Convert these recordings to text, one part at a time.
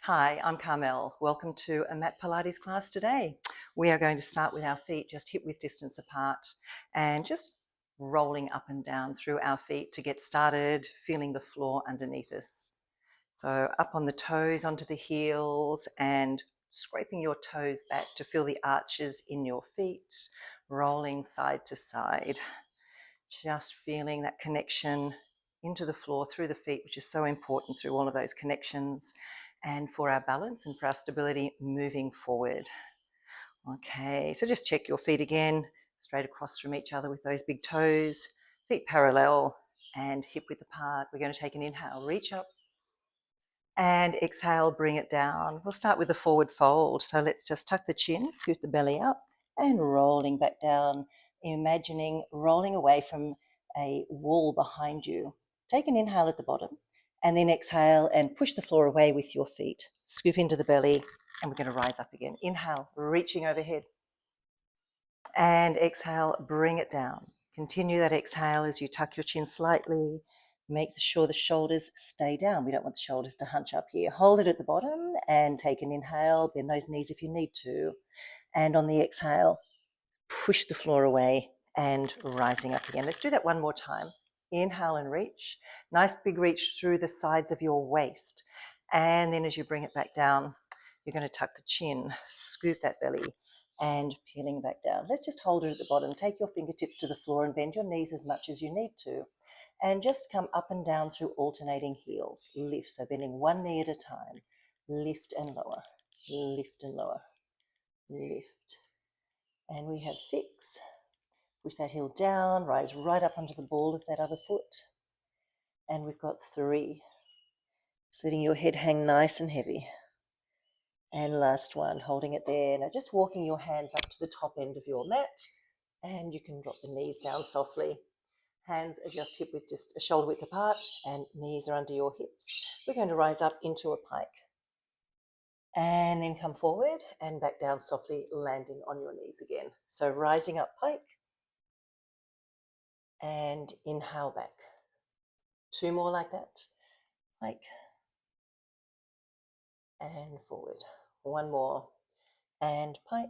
Hi, I'm Carmelle. Welcome to a mat Pilates class today. We are going to start with our feet just hip width distance apart and just rolling up and down through our feet to get started, feeling the floor underneath us. So up on the toes onto the heels and scraping your toes back to feel the arches in your feet, rolling side to side. Just feeling that connection into the floor through the feet, which is so important through all of those connections and for our balance and for our stability moving forward. Okay, so just check your feet again, straight across from each other with those big toes, feet parallel and hip width apart. We're going to take an inhale, reach up, and exhale, bring it down. We'll start with the forward fold. So let's just tuck the chin, scoot the belly up, and rolling back down, imagining rolling away from a wall behind you. Take an inhale at the bottom, and then exhale and push the floor away with your feet. Scoop into the belly, and we're going to rise up again. Inhale, reaching overhead. And exhale, bring it down. Continue that exhale as you tuck your chin slightly. Make sure the shoulders stay down. We don't want the shoulders to hunch up here. Hold it at the bottom and take an inhale. Bend those knees if you need to. And on the exhale, push the floor away and rising up again. Let's do that one more time. Inhale and reach. Nice big reach through the sides of your waist. And then as you bring it back down, you're going to tuck the chin, scoop that belly, and peeling back down. Let's just hold it at the bottom. Take your fingertips to the floor and bend your knees as much as you need to. And just come up and down through alternating heels. Lift, so bending one knee at a time. Lift and lower, lift and lower, lift. And we have 6. Push that heel down, rise right up onto the ball of that other foot. And we've got 3. So letting your head hang nice and heavy. And last one, holding it there. Now just walking your hands up to the top end of your mat, and you can drop the knees down softly. Hands are just hip width, just a shoulder width apart, and knees are under your hips. We're going to rise up into a pike. And then come forward and back down softly, landing on your knees again. So rising up pike, and inhale back. 2 more like that. Pike, and forward. 1 more, and pike,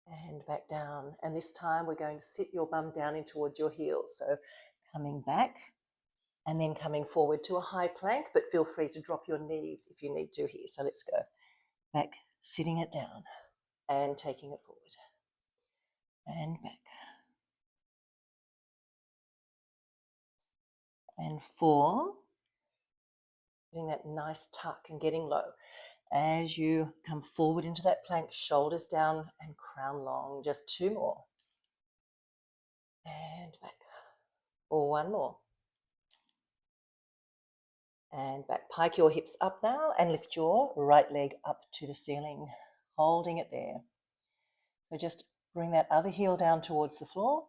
and back down. And this time we're going to sit your bum down in towards your heels. So coming back and then coming forward to a high plank, but feel free to drop your knees if you need to here. So let's go back, sitting it down and taking it forward and back. And 4, getting that nice tuck and getting low. As you come forward into that plank, shoulders down and crown long. Just 2 more. And back. Or 1 more. And back. Pike your hips up now and lift your right leg up to the ceiling, holding it there. So just bring that other heel down towards the floor.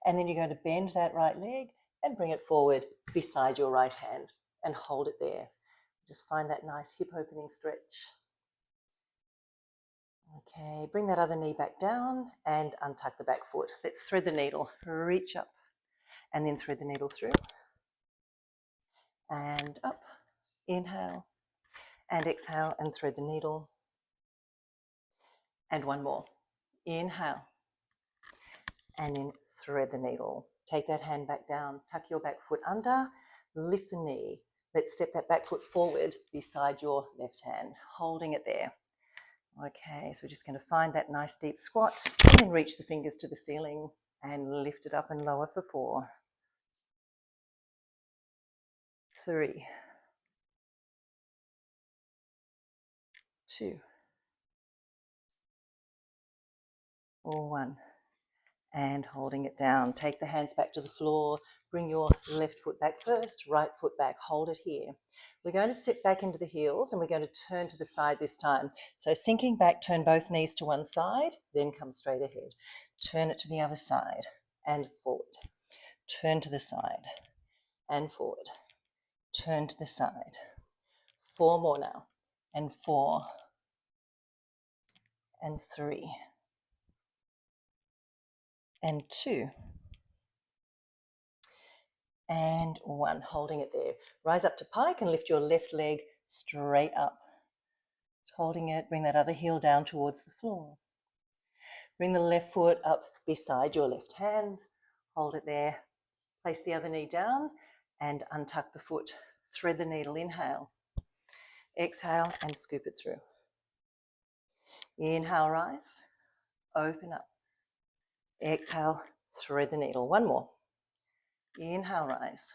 And then you're going to bend that right leg and bring it forward beside your right hand and hold it there. Just find that nice hip opening stretch. Okay, bring that other knee back down and untuck the back foot. Let's thread the needle, reach up and then thread the needle through. And up, inhale and exhale and thread the needle. And 1 more, inhale and then thread the needle. Take that hand back down, tuck your back foot under, lift the knee. Let's step that back foot forward beside your left hand, holding it there. Okay, so we're just going to find that nice deep squat and then reach the fingers to the ceiling and lift it up and lower for 4, 3, 2, or 1. And holding it down. Take the hands back to the floor. Bring your left foot back first, right foot back. Hold it here. We're going to sit back into the heels and we're going to turn to the side this time. So sinking back, turn both knees to one side, then come straight ahead. Turn it to the other side and forward. Turn to the side and forward. Turn to the side. 4 more now. And 4 and 3 and 2 and 1. Holding it there. Rise up to pike and lift your left leg straight up. Holding it, bring that other heel down towards the floor. Bring the left foot up beside your left hand. Hold it there. Place the other knee down and untuck the foot. Thread the needle. Inhale. Exhale and scoop it through. Inhale, rise. Open up. Exhale, thread the needle. 1 more. Inhale, rise.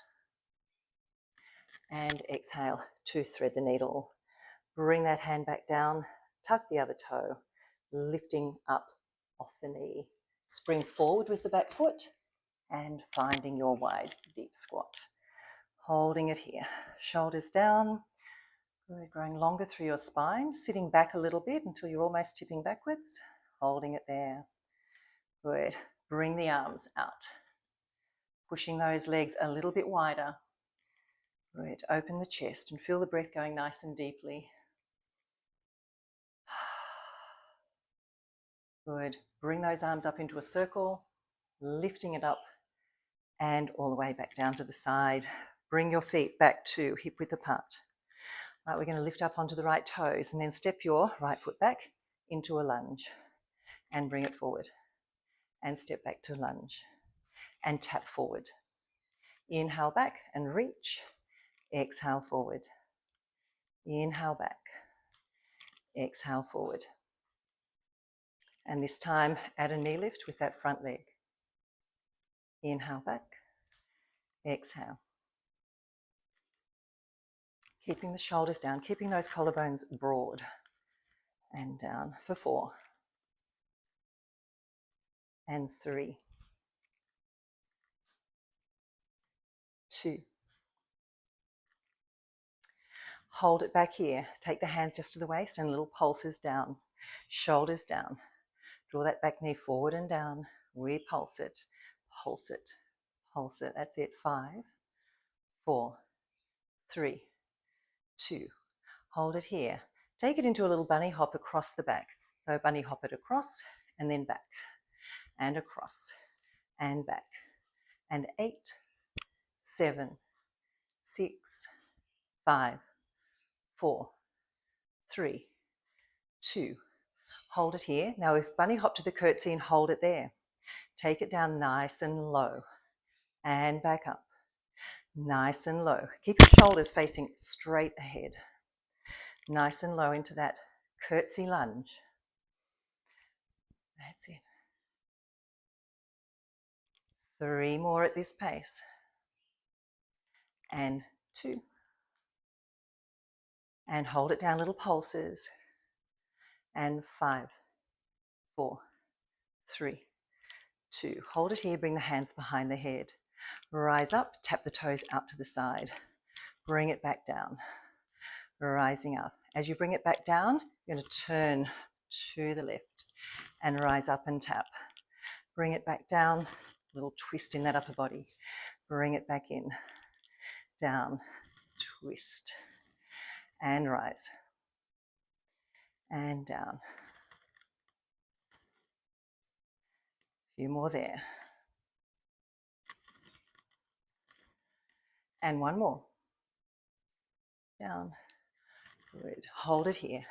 And exhale to thread the needle. Bring that hand back down. Tuck the other toe. Lifting up off the knee. Spring forward with the back foot and finding your wide, deep squat. Holding it here. Shoulders down. Good. Growing longer through your spine. Sitting back a little bit until you're almost tipping backwards. Holding it there. Good. Bring the arms out. Pushing those legs a little bit wider. Good. Open the chest and feel the breath going nice and deeply. Good. Bring those arms up into a circle, lifting it up and all the way back down to the side. Bring your feet back to hip width apart. Right, we're going to lift up onto the right toes and then step your right foot back into a lunge and bring it forward and step back to lunge and tap forward. Inhale back and reach. Exhale forward. Inhale back. Exhale forward. And this time add a knee lift with that front leg. Inhale back. Exhale. Keeping the shoulders down, keeping those collarbones broad. And down for 4. And 3. 2. Hold it back here. Take the hands just to the waist and little pulses down. Shoulders down. Draw that back knee forward and down. We pulse it. Pulse it. Pulse it. That's it. 5, 4, 3, 2. Hold it here. Take it into a little bunny hop across the back. So bunny hop it across and then back and across and back. And 8, 7, 6, 5, 4, 3, 2. Hold it here. Now we've bunny hop to the curtsy and hold it there. Take it down nice and low and back up. Nice and low. Keep your shoulders facing straight ahead. Nice and low into that curtsy lunge. That's it. 3 more at this pace. And 2. And hold it down, little pulses. And 5, 4, 3, 2. Hold it here, bring the hands behind the head. Rise up, tap the toes out to the side. Bring it back down. Rising up. As you bring it back down, you're going to turn to the left and rise up and tap. Bring it back down, little twist in that upper body. Bring it back in, down, twist, and rise, and down. A few more there. And 1 more. Down. Good. Hold it here.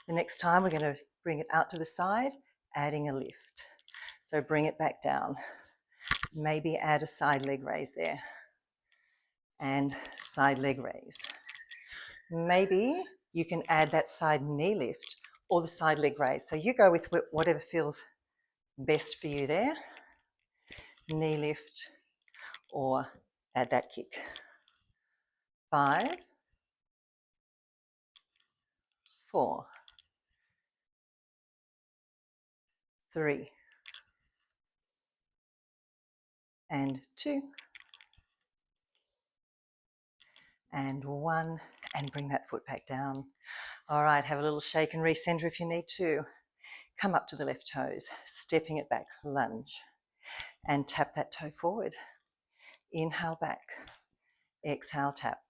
The next time we're going to bring it out to the side, adding a lift. So bring it back down. Maybe add a side leg raise there. And side leg raise. Maybe you can add that side knee lift or the side leg raise. So you go with whatever feels best for you there. Knee lift or add that kick. 5, 4, 3, and 2, and 1, and bring that foot back down. All right, have a little shake and recenter if you need to. Come up to the left toes, stepping it back, lunge, and tap that toe forward. Inhale back, exhale tap.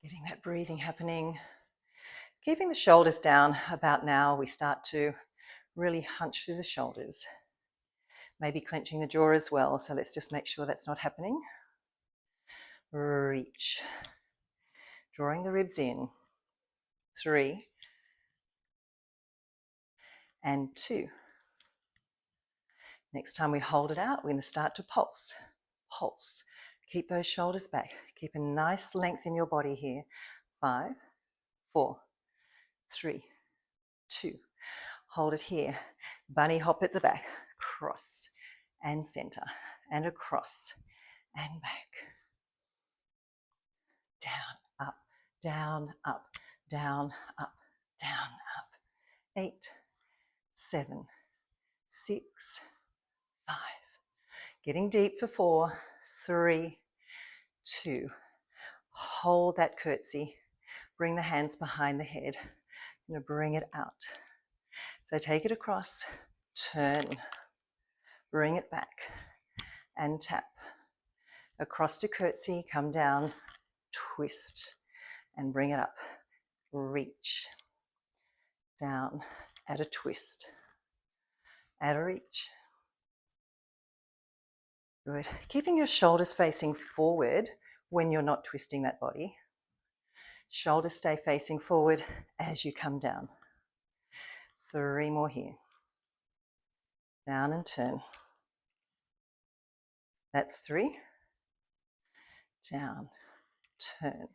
Getting that breathing happening. Keeping the shoulders down. About now we start to really hunch through the shoulders. Maybe clenching the jaw as well. So let's just make sure that's not happening. Reach. Drawing the ribs in. 3 and 2. Next time we hold it out, we're going to start to pulse. Pulse. Keep those shoulders back. Keep a nice length in your body here. 5, 4, 3, 2. Hold it here. Bunny hop at the back. Cross and center and across and back. Down, up, down, up, down, up, down, up. 8, 7, 6, 5. Getting deep for 4, 3, 2. Hold that curtsy. Bring the hands behind the head. I'm going to bring it out. So take it across, turn, bring it back, and tap. Across to curtsy, come down, twist, and bring it up. Reach. Down, add a twist, add a reach. Good. Keeping your shoulders facing forward when you're not twisting that body. Shoulders stay facing forward as you come down. 3 more here. Down and turn. That's 3. Down, turn,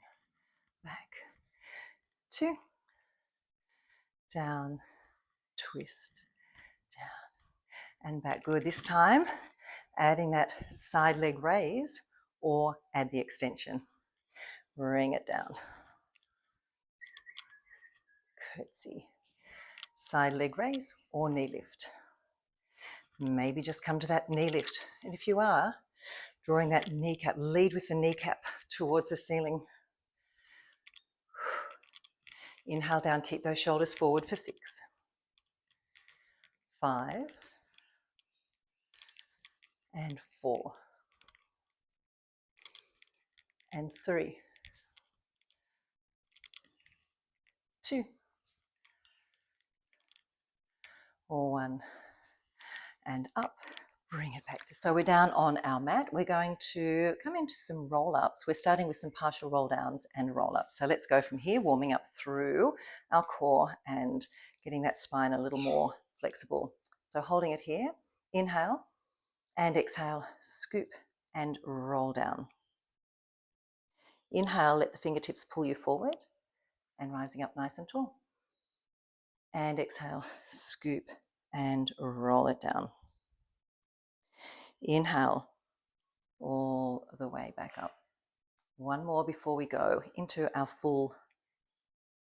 back. 2. Down, twist, down, and back. Good. This time, adding that side leg raise or add the extension. Bring it down. Curtsy. Side leg raise or knee lift. Maybe just come to that knee lift. And if you are, drawing that kneecap, lead with the kneecap towards the ceiling. Inhale down, keep those shoulders forward for 6, 5, and 4, and 3, 2, or 1, and up. Bring it back. So we're down on our mat. We're going to come into some roll-ups. We're starting with some partial roll-downs and roll-ups. So let's go from here, warming up through our core and getting that spine a little more flexible. So holding it here, inhale and exhale, scoop and roll down. Inhale, let the fingertips pull you forward and rising up nice and tall. And exhale, scoop and roll it down. Inhale, all the way back up. 1 more before we go into our full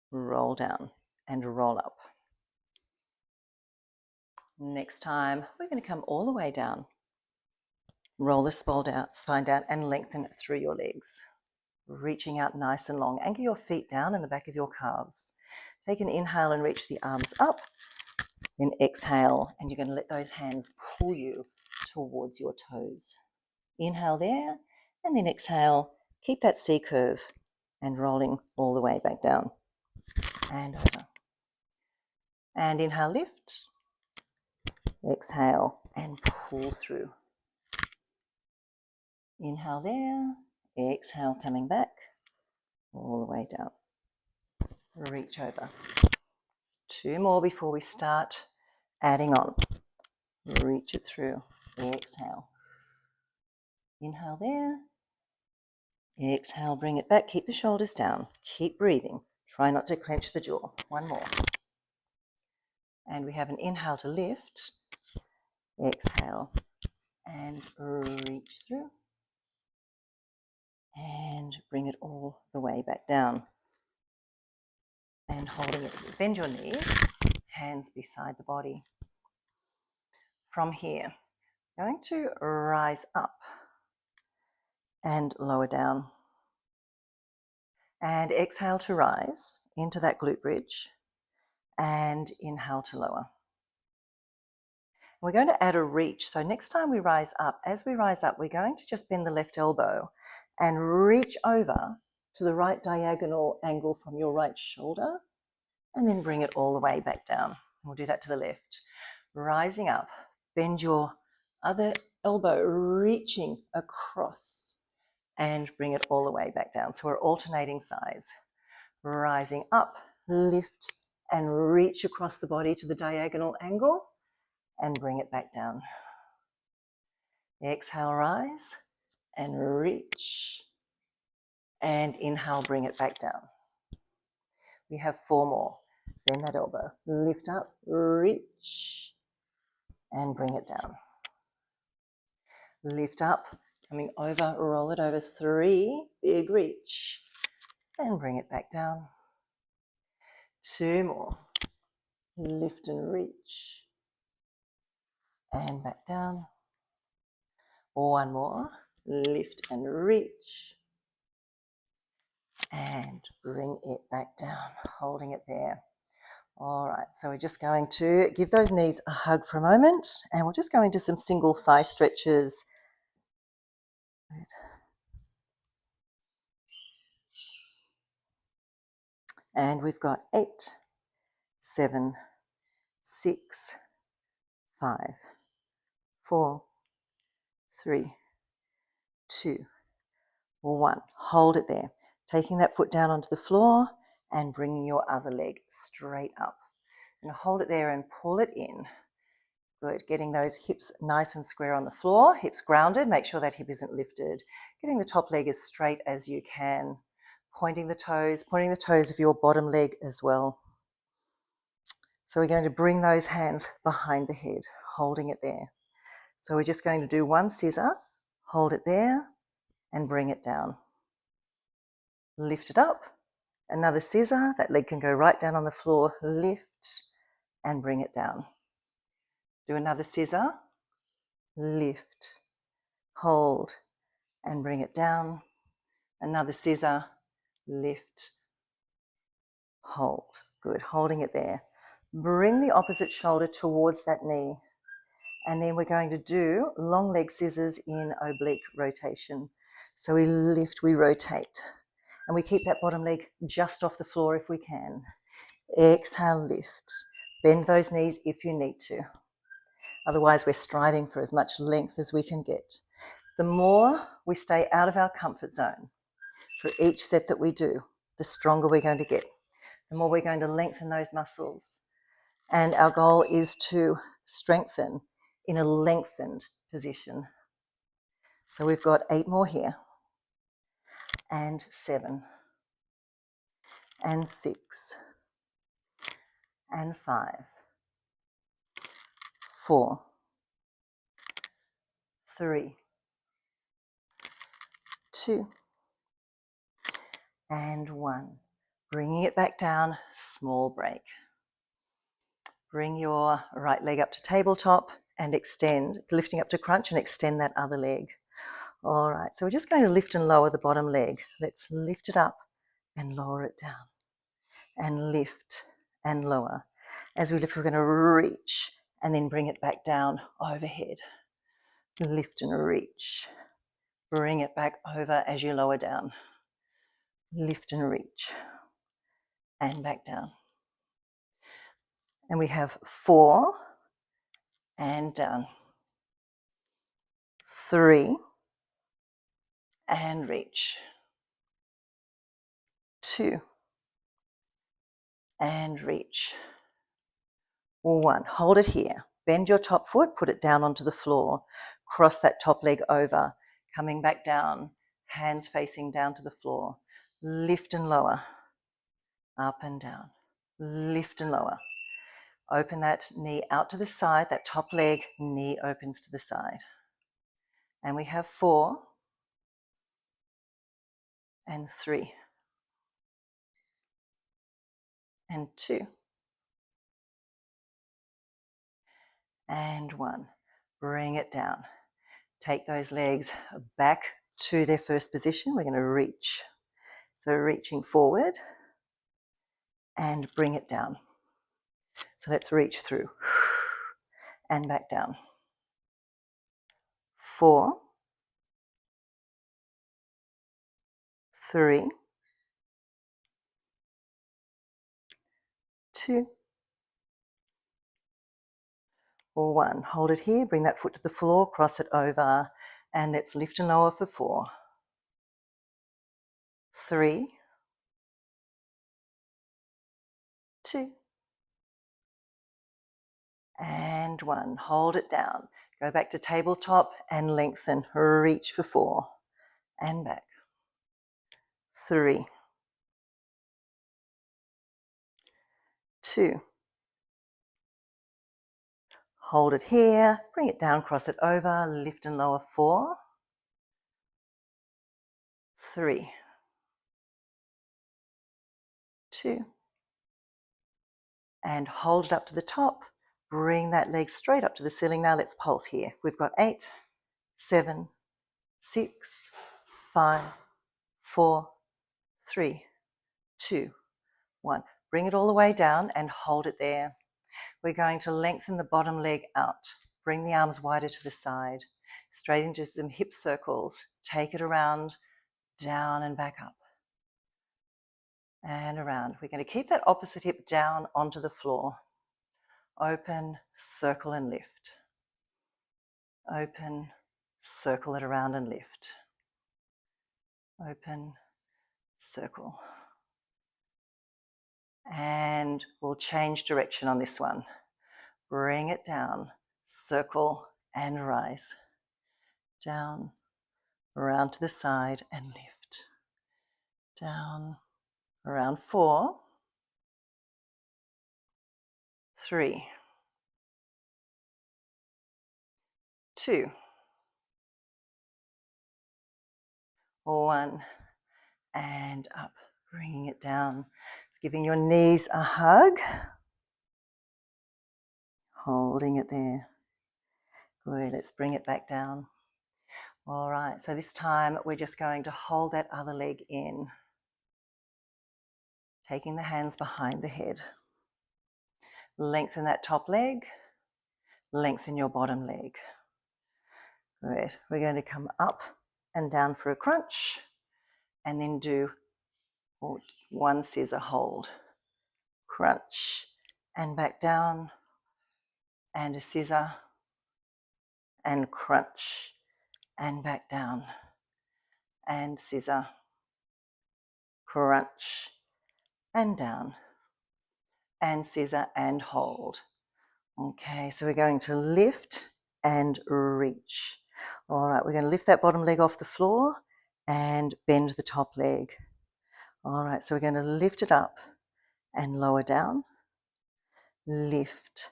roll down and roll up. Next time, we're going to come all the way down. Roll the spine down and lengthen it through your legs. Reaching out nice and long. Anchor your feet down in the back of your calves. Take an inhale and reach the arms up. Then exhale, and you're going to let those hands pull you towards your toes. Inhale there, and then exhale. Keep that C curve and rolling all the way back down and over. And inhale, lift. Exhale and pull through. Inhale there. Exhale, coming back all the way down. Reach over. 2 more before we start adding on. Reach it through. Exhale. Inhale there. Exhale, bring it back. Keep the shoulders down. Keep breathing. Try not to clench the jaw. 1 more. And we have an inhale to lift. Exhale and reach through. And bring it all the way back down. And holding it. Bend your knees. Hands beside the body. From here, going to rise up and lower down. And exhale to rise into that glute bridge. And inhale to lower. We're going to add a reach. So next time we rise up, as we rise up, we're going to just bend the left elbow and reach over to the right diagonal angle from your right shoulder and then bring it all the way back down. We'll do that to the left. Rising up, bend your other elbow, reaching across, and bring it all the way back down. So we're alternating sides. Rising up, lift and reach across the body to the diagonal angle and bring it back down. Exhale, rise and reach. And inhale, bring it back down. We have 4 more. Bend that elbow, lift up, reach, and bring it down. Lift up, coming over, roll it over, 3, big reach, and bring it back down. 2 more, lift and reach, and back down. 1 more, lift and reach, and bring it back down, holding it there. All right, so we're just going to give those knees a hug for a moment, and we'll just go into some single thigh stretches. Good. And we've got 8, 7, 6, 5, 4, 3, 2, 1. Hold it there. Taking that foot down onto the floor and bringing your other leg straight up. And hold it there and pull it in. Good. Getting those hips nice and square on the floor, hips grounded. Make sure that hip isn't lifted. Getting the top leg as straight as you can. Pointing the toes of your bottom leg as well. So we're going to bring those hands behind the head, holding it there. So we're just going to do 1 scissor, hold it there, and bring it down. Lift it up. Another scissor, that leg can go right down on the floor. Lift and bring it down. Do another scissor, lift, hold, and bring it down. Another scissor, lift, hold. Good, holding it there. Bring the opposite shoulder towards that knee. And then we're going to do long leg scissors in oblique rotation. So we lift, we rotate. And we keep that bottom leg just off the floor if we can. Exhale, lift. Bend those knees if you need to. Otherwise, we're striving for as much length as we can get. The more we stay out of our comfort zone for each set that we do, the stronger we're going to get. The more we're going to lengthen those muscles. And our goal is to strengthen in a lengthened position. So we've got 8 more here. And 7. And 6. And 5. 4. 3. 2. And 1. Bringing it back down, small break. Bring your right leg up to tabletop and extend, lifting up to crunch and extend that other leg. All right, so we're just going to lift and lower the bottom leg. Let's lift it up and lower it down. And lift and lower. As we lift, we're going to reach and then bring it back down overhead. Lift and reach. Bring it back over as you lower down. Lift and reach. And back down. And we have 4 and down. 3 and reach. 2 and reach. 1. Hold it here. Bend your top foot, put it down onto the floor. Cross that top leg over, coming back down, hands facing down to the floor. Lift and lower, up and down. Lift and lower. Open that knee out to the side, that top leg, knee opens to the side. And we have 4 and 3 and 2 and 1. Bring it down. Take those legs back to their first position. We're going to reach. So reaching forward and bring it down. So let's reach through and back down. 4, 3, 2, 1. Hold it here, bring that foot to the floor, cross it over, and let's lift and lower for 4, 3, 2, and 1. Hold it down. Go back to tabletop and lengthen. Reach for 4 and back. 3, 2. Hold it here, bring it down, cross it over, lift and lower 4, 3, 2, and hold it up to the top. Bring that leg straight up to the ceiling. Now let's pulse here. We've got 8, 7, 6, 5, 4, 3, 2, 1. Bring it all the way down and hold it there. We're going to lengthen the bottom leg out. Bring the arms wider to the side, straight into some hip circles. Take it around, down and back up. And around. We're going to keep that opposite hip down onto the floor. Open, circle and lift. Open, circle it around and lift. Open, circle. And we'll change direction on this one. Bring it down, circle and rise. Down, around to the side and lift. Down, around 4, 3, 2, 1, and up. Bringing it down. Giving your knees a hug. Holding it there. Good, let's bring it back down. All right, so this time we're just going to hold that other leg in. Taking the hands behind the head. Lengthen that top leg. Lengthen your bottom leg. Good, we're going to come up and down for a crunch and then do one scissor hold. Crunch and back down and a scissor and crunch and back down and scissor, crunch and down and scissor and hold. Okay, so we're going to lift and reach. All right, we're going to lift that bottom leg off the floor and bend the top leg. All right, so we're going to lift it up and lower down, lift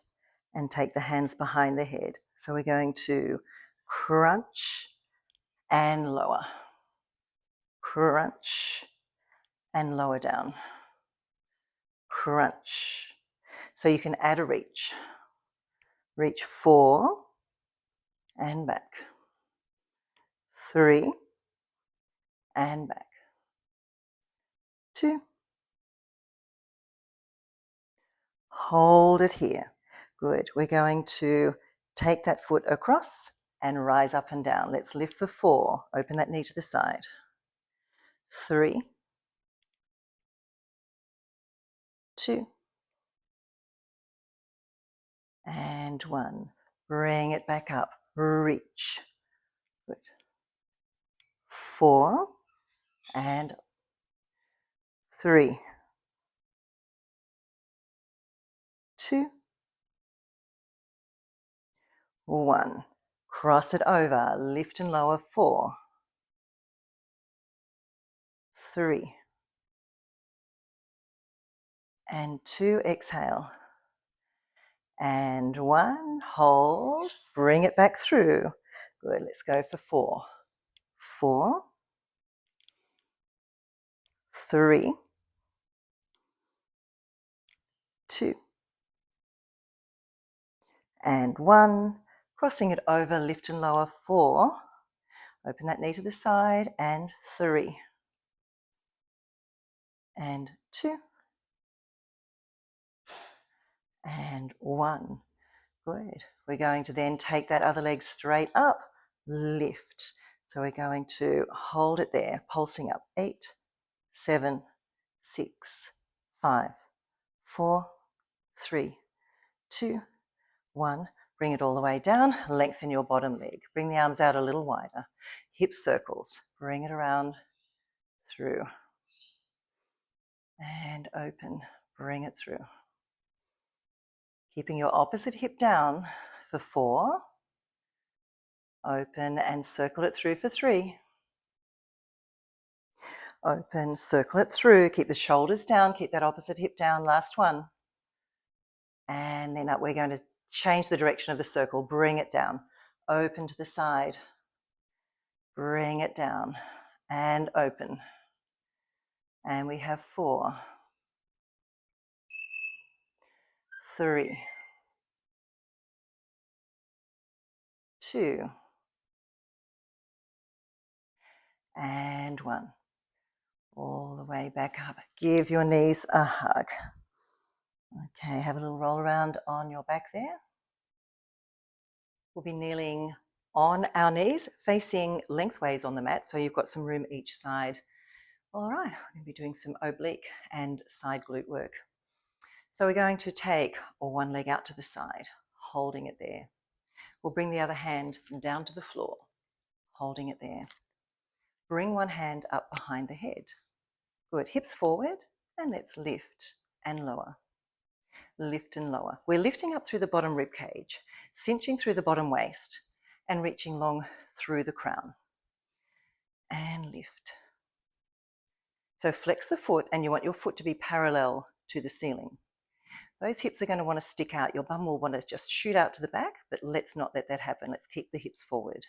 and take the hands behind the head. So we're going to crunch and lower, crunch and lower down, crunch. So you can add a reach. Reach 4 and back, 3 and back, 2. Hold it here. Good. We're going to take that foot across and rise up and down. Let's lift for 4. Open that knee to the side. 3, 2, and 1. Bring it back up. Reach. Good. 4 and 3, 2, 1. Cross it over. Lift and lower. 4, 3, and 2. Exhale. And 1. Hold. Bring it back through. Good. Let's go for 4. 4, 3, 2, and 1. Crossing it over, lift and lower. 4. Open that knee to the side. And 3, and 2, and 1. Good. We're going to then take that other leg straight up, lift. So we're going to hold it there, pulsing up. 8, 7, 6, 5, 4, 3, 2, 1. Bring it all the way down. Lengthen your bottom leg. Bring the arms out a little wider. Hip circles. Bring it around through. And open. Bring it through. Keeping your opposite hip down for 4. Open and circle it through for 3. Open, circle it through. Keep the shoulders down. Keep that opposite hip down. Last one. And then up, we're going to change the direction of the circle. Bring it down. Open to the side. Bring it down. And open. And we have 4, 3, 2, and 1. All the way back up. Give your knees a hug. Okay, have a little roll around on your back there. We'll be kneeling on our knees, facing lengthways on the mat, so you've got some room each side. All right, we're going to be doing some oblique and side glute work. So we're going to take one leg out to the side, holding it there. We'll bring the other hand down to the floor, holding it there. Bring one hand up behind the head. Good, hips forward, and let's lift and lower. Lift and lower. We're lifting up through the bottom rib cage, cinching through the bottom waist, and reaching long through the crown. And lift. So flex the foot, and you want your foot to be parallel to the ceiling. Those hips are going to want to stick out. Your bum will want to just shoot out to the back, but let's not let that happen. Let's keep the hips forward.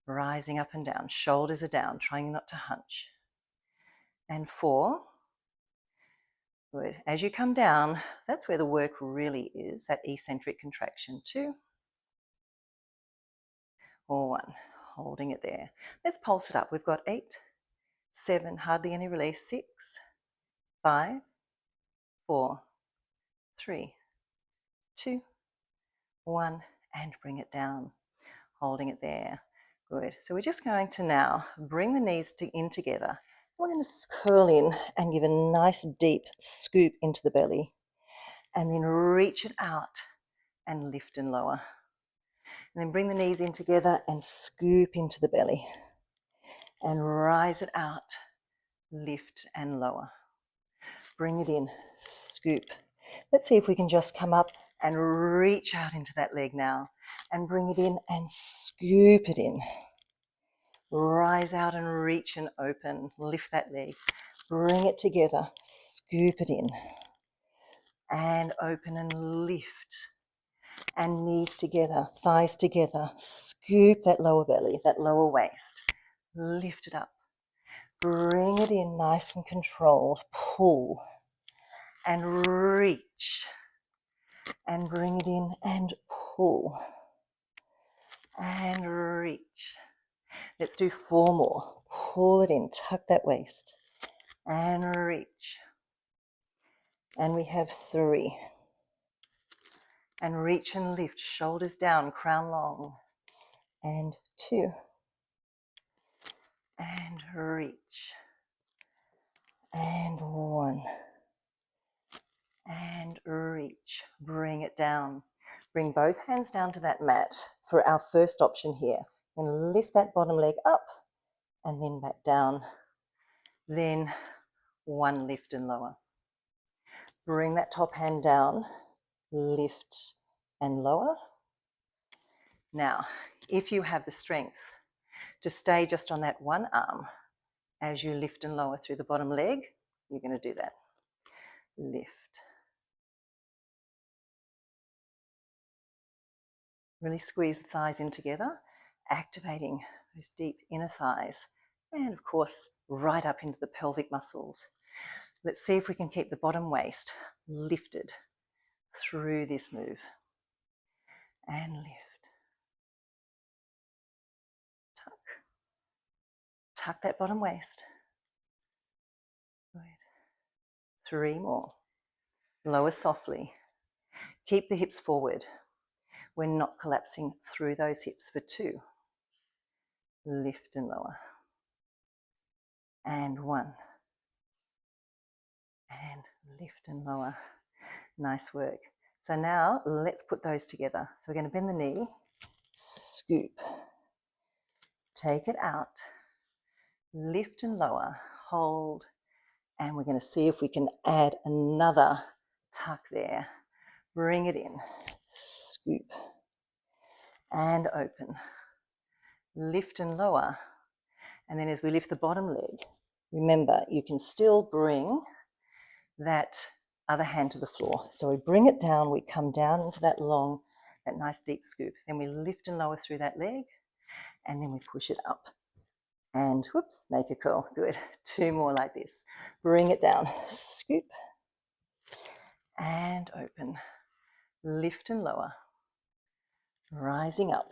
Rising up and down. Shoulders are down, trying not to hunch. And 4. Good. As you come down, that's where the work really is, that eccentric contraction. 2. Or 1. Holding it there. Let's pulse it up. We've got 8, 7, hardly any release. 6, 5, 4, 3, 2, 1, and bring it down. Holding it there. Good. So we're just going to now bring the knees in together. We're going to curl in and give a nice deep scoop into the belly, and then reach it out and lift and lower. And then bring the knees in together and scoop into the belly and rise it out, lift and lower. Bring it in, scoop. Let's see if we can just come up and reach out into that leg now and bring it in and scoop it in. Rise out and reach and open. Lift that leg. Bring it together. Scoop it in. And open and lift. And knees together, thighs together. Scoop that lower belly, that lower waist. Lift it up. Bring it in nice and controlled. Pull. And reach. And bring it in and pull. And reach. Let's do 4 more. Pull it in, tuck that waist, and reach. And we have 3. And reach and lift, shoulders down, crown long. And 2. And reach. And 1. And reach. Bring it down. Bring both hands down to that mat for our first option here. And lift that bottom leg up and then back down. Then 1 lift and lower. Bring that top hand down, lift and lower. Now, if you have the strength to stay just on that one arm as you lift and lower through the bottom leg, you're going to do that. Lift. Really squeeze the thighs in together, activating those deep inner thighs, and of course, right up into the pelvic muscles. Let's see if we can keep the bottom waist lifted through this move. And lift. Tuck. Tuck that bottom waist. Good. 3 more. Lower softly. Keep the hips forward. We're not collapsing through those hips for 2. Lift and lower. And 1. And lift and lower. Nice work. So now let's put those together. So we're going to bend the knee, scoop, take it out, lift and lower, hold, and we're going to see if we can add another tuck there. Bring it in, scoop, and open. Lift and lower. And then as we lift the bottom leg, remember, you can still bring that other hand to the floor. So we bring it down, we come down into that long, that nice deep scoop. Then we lift and lower through that leg, and then we push it up. And whoops, make a curl. Good. 2 more like this. Bring it down, scoop, and open. Lift and lower. Rising up.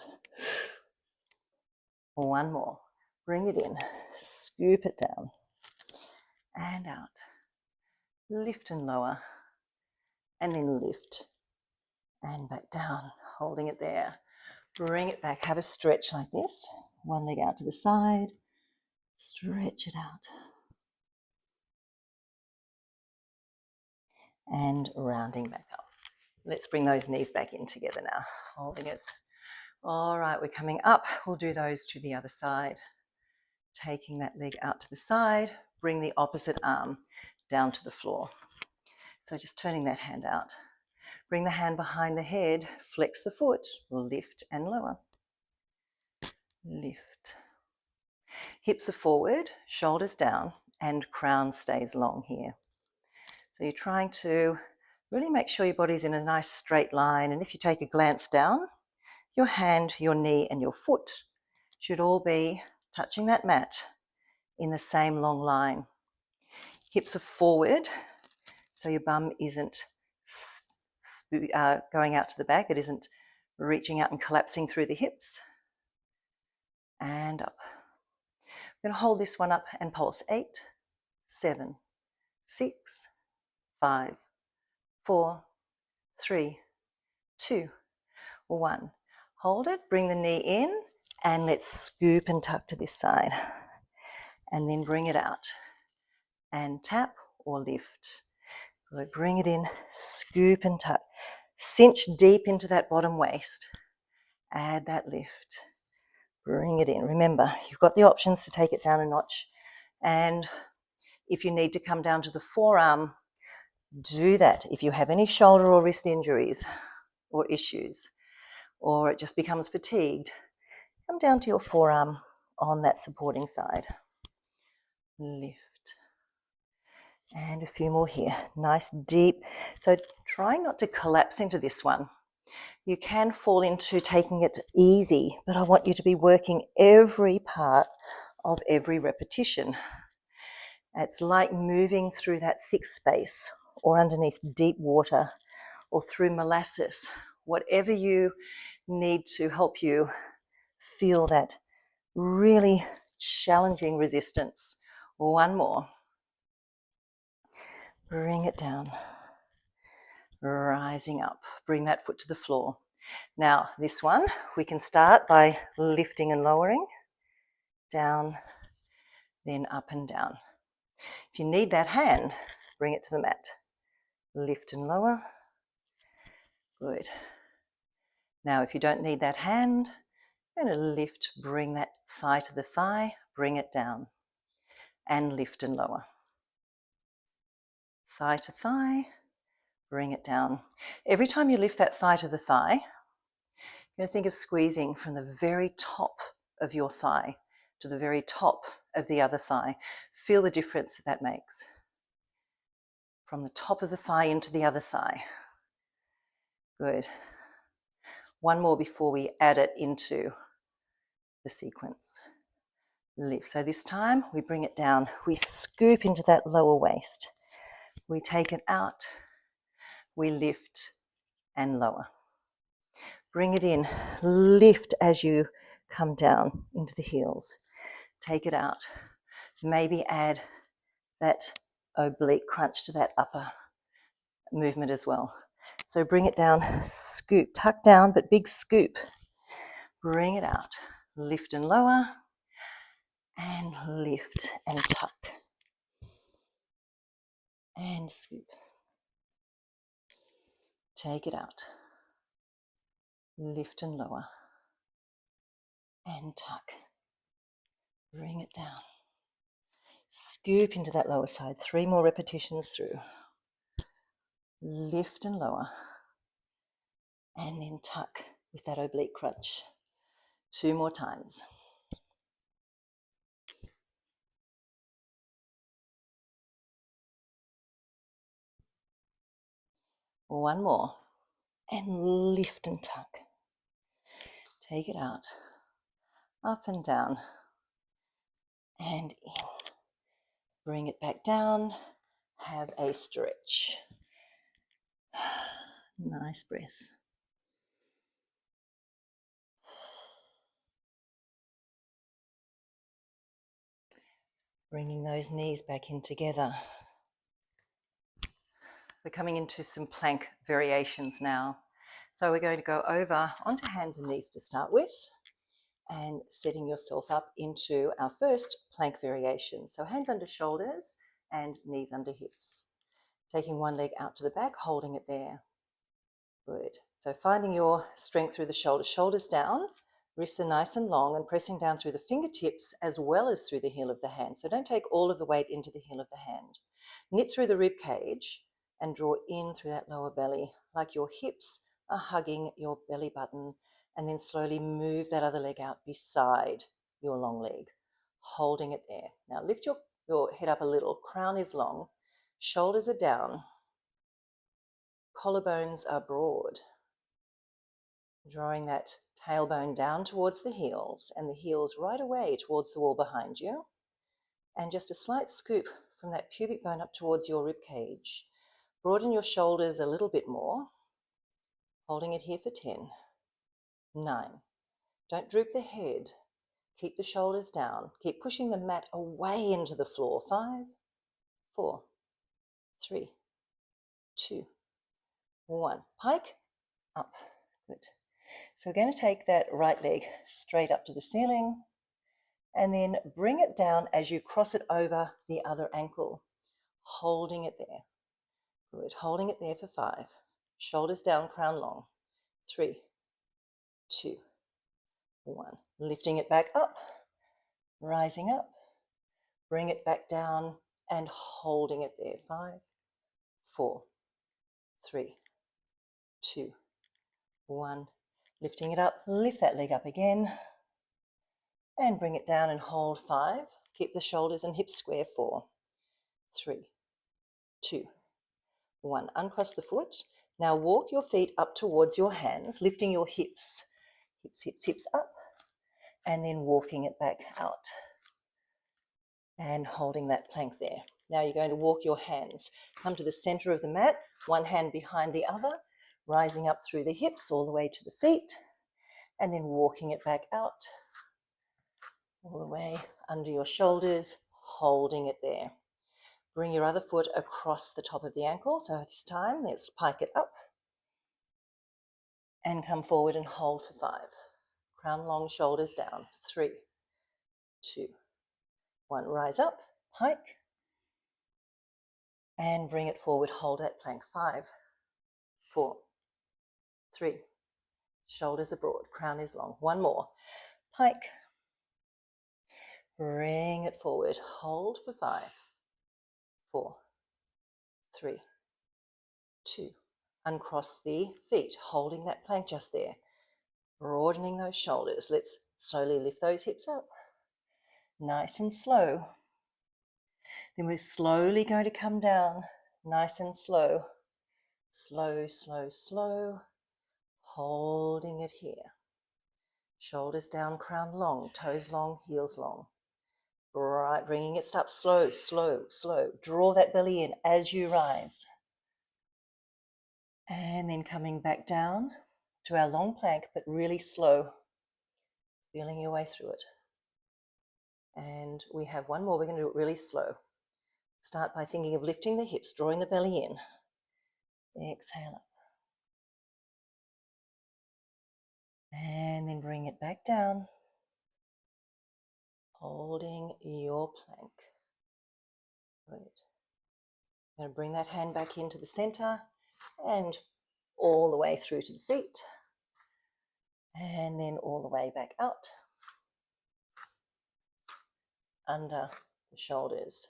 1 more. Bring it in, scoop it down, and out. Lift and lower, and then lift, and back down, holding it there. Bring it back, have a stretch like this. 1 leg out to the side, stretch it out. And rounding back up. Let's bring those knees back in together now, holding it. All right, we're coming up. We'll do those to the other side. Taking that leg out to the side, bring the opposite arm down to the floor. So just turning that hand out. Bring the hand behind the head, flex the foot, lift and lower. Lift. Hips are forward, shoulders down, and crown stays long here. So you're trying to really make sure your body's in a nice straight line, and if you take a glance down, your hand, your knee, and your foot should all be touching that mat in the same long line. Hips are forward, so your bum isn't going out to the back. It isn't reaching out and collapsing through the hips. And up. We're going to hold this one up and pulse. 8, 7, 6, 5, 4, 3, 2, 1. Hold it, bring the knee in, and let's scoop and tuck to this side. And then bring it out. And tap or lift. Good. Bring it in, scoop and tuck. Cinch deep into that bottom waist. Add that lift. Bring it in. Remember, you've got the options to take it down a notch. And if you need to come down to the forearm, do that. If you have any shoulder or wrist injuries or issues, or it just becomes fatigued, come down to your forearm on that supporting side. Lift. And a few more here. Nice deep. So trying not to collapse into this one. You can fall into taking it easy, but I want you to be working every part of every repetition. It's like moving through that thick space or underneath deep water or through molasses. Whatever you need to help you feel that really challenging resistance. 1 more. Bring it down. Rising up. Bring that foot to the floor. Now, this one, we can start by lifting and lowering. Down, then up and down. If you need that hand, bring it to the mat. Lift and lower. Good. Now, if you don't need that hand, you're going to lift, bring that thigh to the thigh, bring it down, and lift and lower. Thigh to thigh, bring it down. Every time you lift that thigh to the thigh, you're going to think of squeezing from the very top of your thigh to the very top of the other thigh. Feel the difference that makes. From the top of the thigh into the other thigh. Good. 1 more before we add it into the sequence. Lift. So this time we bring it down. We scoop into that lower waist. We take it out. We lift and lower. Bring it in. Lift as you come down into the heels. Take it out. Maybe add that oblique crunch to that upper movement as well. So bring it down, scoop, tuck down, but big scoop. Bring it out. Lift and lower. And lift and tuck. And scoop. Take it out. Lift and lower. And tuck. Bring it down. Scoop into that lower side. 3 more repetitions through. Lift and lower. And then tuck with that oblique crunch. 2 more times. One more. And lift and tuck. Take it out. Up and down. And in. Bring it back down. Have a stretch. Nice breath. Bringing those knees back in together. We're coming into some plank variations now. So we're going to go over onto hands and knees to start with and setting yourself up into our first plank variation. So hands under shoulders and knees under hips. Taking one leg out to the back, holding it there. Good. So finding your strength through the shoulders, shoulders down, wrists are nice and long, and pressing down through the fingertips as well as through the heel of the hand. So don't take all of the weight into the heel of the hand. Knit through the rib cage and draw in through that lower belly, like your hips are hugging your belly button, and then slowly move that other leg out beside your long leg, holding it there. Now lift your head up a little, crown is long, shoulders are down, collarbones are broad, drawing that tailbone down towards the heels and the heels right away towards the wall behind you, and just a slight scoop from that pubic bone up towards your rib cage. Broaden your shoulders a little bit more, holding it here for 10, 9. Don't droop the head. Keep the shoulders down. Keep pushing the mat away into the floor. 5, 4, 3, 2, 1. Pike, up. Good. So we're going to take that right leg straight up to the ceiling and then bring it down as you cross it over the other ankle, holding it there. Good. Holding it there for 5. Shoulders down, crown long. 3, 2, 1. Lifting it back up, rising up, bring it back down and holding it there. 5, 4, 3, 2, 1. Lifting it up, lift that leg up again and bring it down and hold. 5. Keep the shoulders and hips square. 4, 3, 2, 1. Uncross the foot. Now walk your feet up towards your hands, lifting your hips, hips up, and then walking it back out and holding that plank there. Now you're going to walk your hands, come to the center of the mat, one hand behind the other, rising up through the hips all the way to the feet, and then walking it back out all the way under your shoulders, holding it there. Bring your other foot across the top of the ankle. So this time, let's pike it up and come forward and hold for 5. Crown long, shoulders down. 3, 2, 1. Rise up, pike, and bring it forward. Hold that plank. 5, 4, 3. Shoulders are broad, crown is long. 1 more. Pike. Bring it forward. Hold for 5, 4, 3, 2. Uncross the feet, holding that plank just there. Broadening those shoulders. Let's slowly lift those hips up. Nice and slow. Then we're slowly going to come down. Nice and slow. Slow, slow, slow. Holding it here. Shoulders down, crown long, toes long, heels long. Right, bringing it up, slow, slow, slow. Draw that belly in as you rise. And then coming back down to our long plank, but really slow. Feeling your way through it. And we have 1 more. We're going to do it really slow. Start by thinking of lifting the hips, drawing the belly in. Exhale up. And then bring it back down. Holding your plank. Good. I'm going to bring that hand back into the center and all the way through to the feet, and then all the way back out, under the shoulders.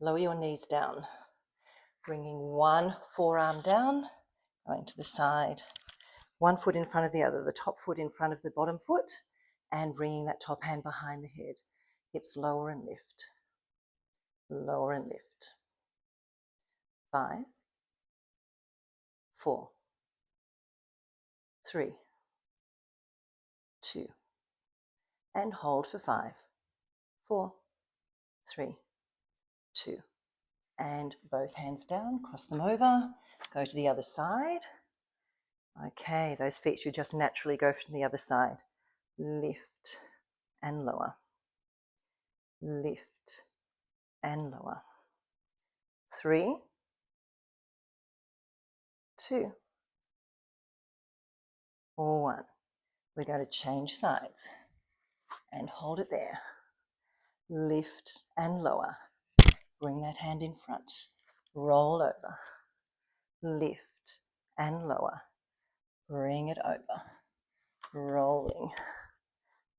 Lower your knees down, bringing one forearm down, going to the side, one foot in front of the other, the top foot in front of the bottom foot, and bringing that top hand behind the head. Hips lower and lift, lower and lift. 5, 4, 3, 2, and hold for 5, 4, 3, 2, and both hands down, cross them over, go to the other side. Okay, those feet should just naturally go from the other side. Lift and lower, lift and lower. 3, 2, or 1. We're going to change sides and hold it there. Lift and lower. Bring that hand in front. Roll over. Lift and lower. Bring it over. Rolling.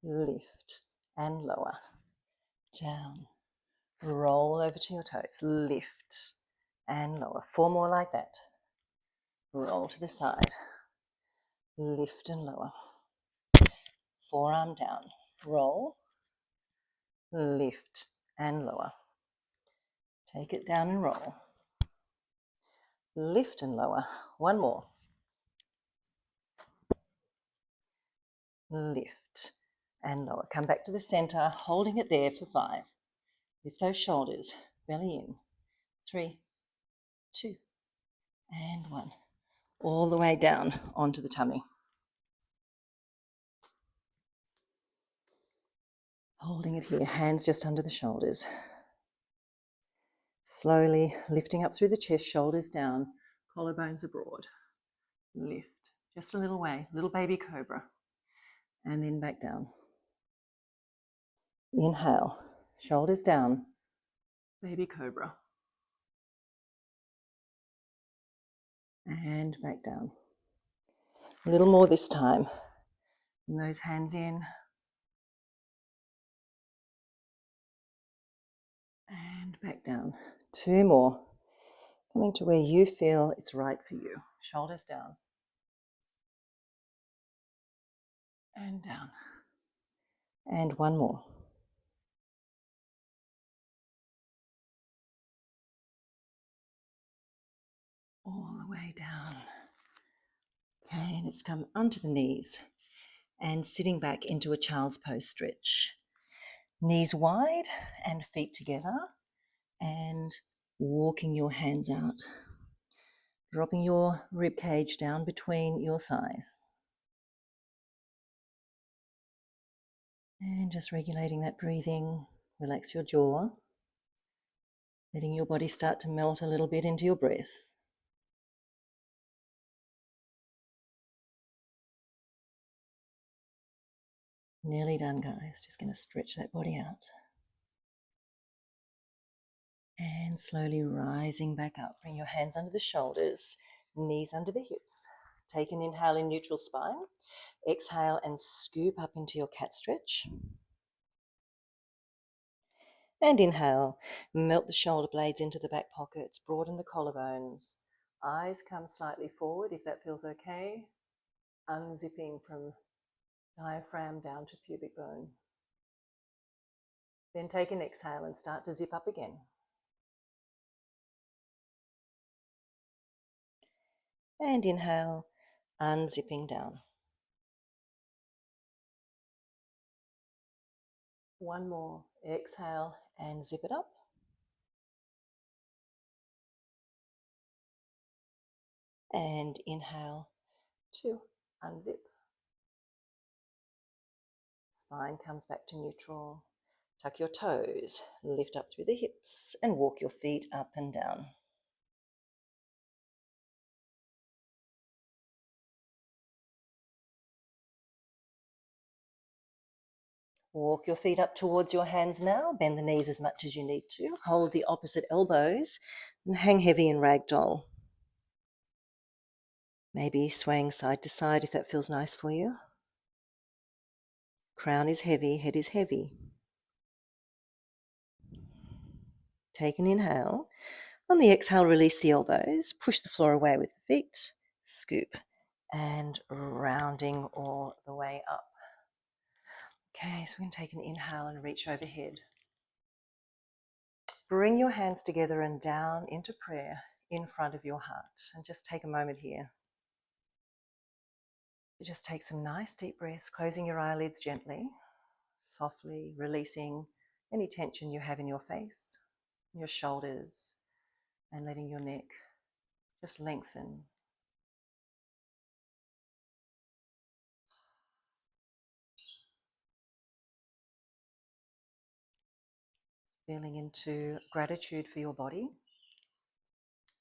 Lift and lower. Down. Roll over to your toes. Lift and lower. 4 more like that. Roll to the side. Lift and lower. Forearm down. Roll. Lift and lower. Take it down and roll. Lift and lower. 1 more. Lift and lower. Come back to the center, holding it there for 5. Lift those shoulders, belly in. 3, 2, and 1. All the way down onto the tummy. Holding it here, hands just under the shoulders. Slowly lifting up through the chest, shoulders down, collarbones abroad. Lift, just a little way, little baby cobra. And then back down. Inhale, shoulders down, baby cobra. And back down. A little more this time. And those hands in. And back down. 2 more. Coming to where you feel it's right for you. Shoulders down. And down. And 1 more. All the way down. Okay, and it's come onto the knees and sitting back into a child's pose stretch. Knees wide and feet together, and walking your hands out. Dropping your rib cage down between your thighs. And just regulating that breathing. Relax your jaw. Letting your body start to melt a little bit into your breath. Nearly done, guys. Just going to stretch that body out. And slowly rising back up. Bring your hands under the shoulders, knees under the hips. Take an inhale in neutral spine. Exhale and scoop up into your cat stretch. And inhale, melt the shoulder blades into the back pockets, broaden the collarbones. Eyes come slightly forward if that feels okay. Unzipping from diaphragm down to pubic bone. Then take an exhale and start to zip up again. And inhale, unzipping down. 1 more. Exhale and zip it up. And inhale to unzip. Spine comes back to neutral. Tuck your toes, lift up through the hips, and walk your feet up and down. Walk your feet up towards your hands now. Bend the knees as much as you need to. Hold the opposite elbows and hang heavy in ragdoll. Maybe swaying side to side if that feels nice for you. Crown is heavy, head is heavy. Take an inhale. On the exhale, release the elbows, push the floor away with the feet, scoop, and rounding all the way up. Okay, so we're going to take an inhale and reach overhead. Bring your hands together and down into prayer in front of your heart. And just take a moment here. Just take some nice deep breaths, closing your eyelids gently, softly releasing any tension you have in your face, your shoulders, and letting your neck just lengthen. Feeling into gratitude for your body,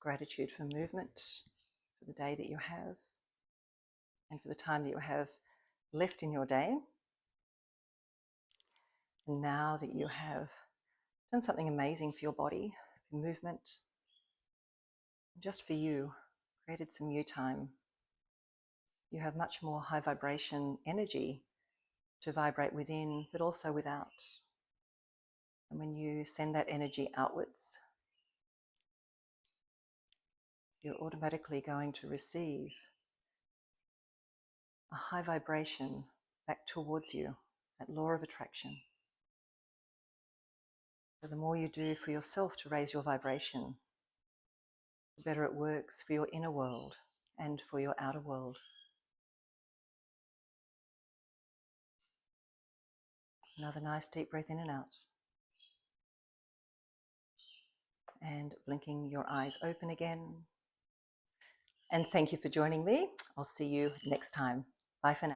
gratitude for movement, for the day that you have, and for the time that you have left in your day. And now that you have done something amazing for your body, for movement, just for you, created some you time, you have much more high vibration energy to vibrate within, but also without. And when you send that energy outwards, you're automatically going to receive a high vibration back towards you, that law of attraction. So the more you do for yourself to raise your vibration, the better it works for your inner world and for your outer world. Another nice deep breath in and out. And blinking your eyes open again. And thank you for joining me. I'll see you next time. Bye for now.